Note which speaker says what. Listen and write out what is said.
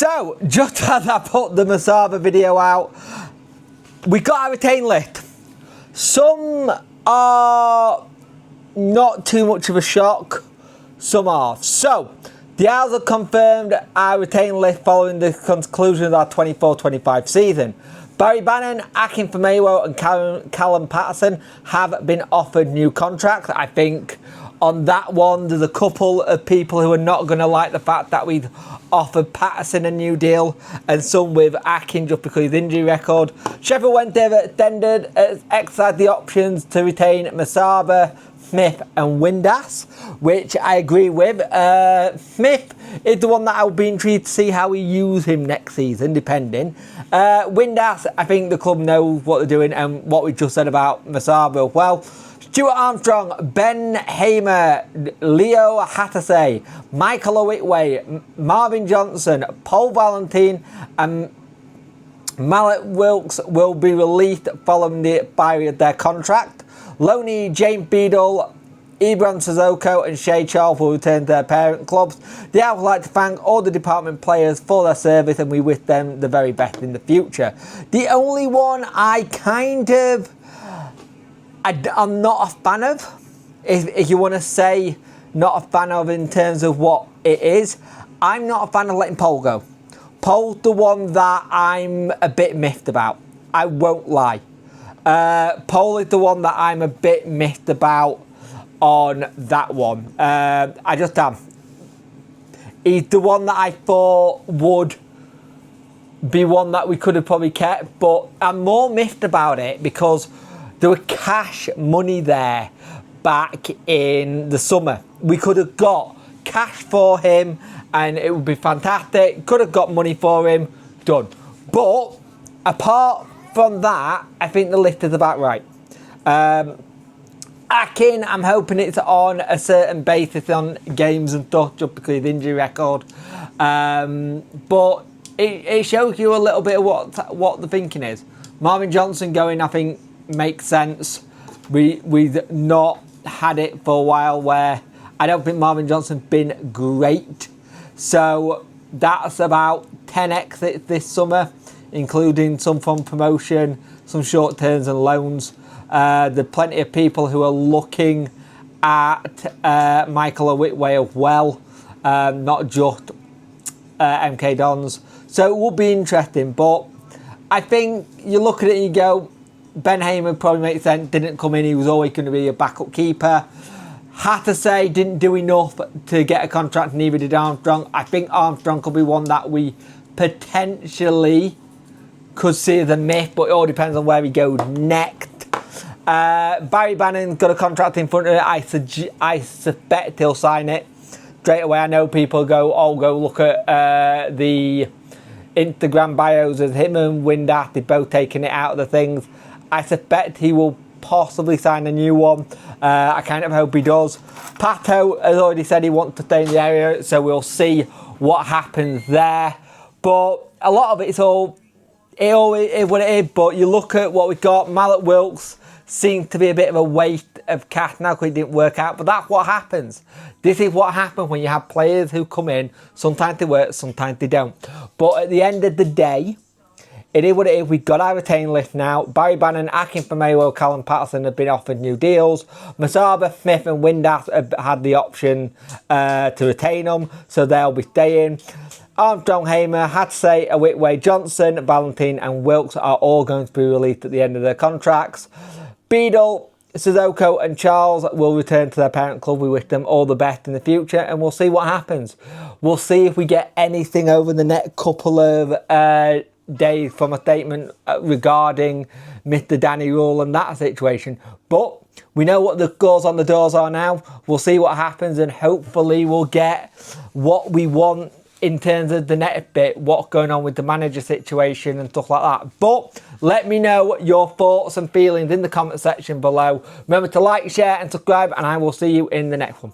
Speaker 1: So, just as I put the Masaba video out, we got our retain list. Some are not too much of a shock, some are. So, the Owls have confirmed our retain list following the conclusion of our 24-25 season. Barry Bannon, Akin Famewo and Callum Patterson have been offered new contracts. I think on that one, there's a couple of people who are not going to like the fact that we've offered Patterson a new deal and some with Akin just because of his injury record. Sheffield Wednesday have extended, exercised the options to retain Masaba, Smith and Windass, which I agree with. Smith is the one that I'll be intrigued to see how we use him next season, depending. Windass, I think the club knows what they're doing and what we just said about Masaba as well. Stuart Armstrong, Ben Hamer, Leo Hatase, Michael Owitway, Marvin Johnson, Paul Valentine and Mallet Wilkes will be released following the expiry of their contract. Loney, James Beadle, Ibram Sissoko and Shay Charles will return to their parent clubs. The Owls would like to thank all the department players for their service and we wish them the very best in the future. The only one I'm not a fan of, if you want to say not a fan of in terms of what it is, I'm not a fan of letting Paul go. Paul's the one that I'm a bit miffed about. I won't lie. Paul is the one that I'm a bit miffed about on that one. I just am. He's the one that I thought would be one that we could have probably kept, but I'm more miffed about it because there were cash money there back in the summer. We could have got cash for him and it would be fantastic. Could have got money for him, done. But apart from that, I think the list is about right. Akin, I'm hoping it's on a certain basis on games and stuff just because of the injury record. But it shows you a little bit of what the thinking is. Marvin Johnson going, I think, makes sense. We've not had it for a while where I don't think Marvin Johnson's been great. So that's about 10 exits this summer, including some from promotion, some short terms and loans. There are plenty of people who are looking at Michael Owitway as well, not just MK Dons. So it will be interesting, but I think you look at it and you go, Ben Hamer probably makes sense, didn't come in, he was always going to be a backup keeper. Hatase didn't do enough to get a contract, neither did Armstrong. I think Armstrong could be one that we potentially could see as a myth, but it all depends on where he goes next. Barry Bannon's got a contract in front of it. I suspect he'll sign it straight away. I know people go look at the Instagram bios of him and Windass. They've both taken it out of the things. I suspect he will possibly sign a new one. I kind of hope he does. Pato has already said he wants to stay in the area, so we'll see what happens there. But a lot of it always is what it is. But you look at what we've got. Mallet Wilkes seems to be a bit of a waste of cash now because it didn't work out. But that's what happens. This is what happens when you have players who come in. Sometimes they work, sometimes they don't. But at the end of the day, it is what it is. We've got our retain list now. Barry Bannon, Akin Famewo, Callum Patterson have been offered new deals. Masaba, Smith and Windass have had the option to retain them, so they'll be staying. Armstrong, Hamer, Hatase, Owitway, Johnson, Valentine and Wilkes are all going to be released at the end of their contracts. Beadle, Sissoko and Charles will return to their parent club. We wish them all the best in the future and we'll see what happens. We'll see if we get anything over the next couple of days from a statement regarding Mr. Danny Rule and that situation. But we know what the goals on the doors are now. We'll see what happens and hopefully we'll get what we want in terms of the next bit, what's going on with the manager situation and stuff like that. But let me know your thoughts and feelings in the comment section below. Remember to like, share and subscribe and I will see you in the next one.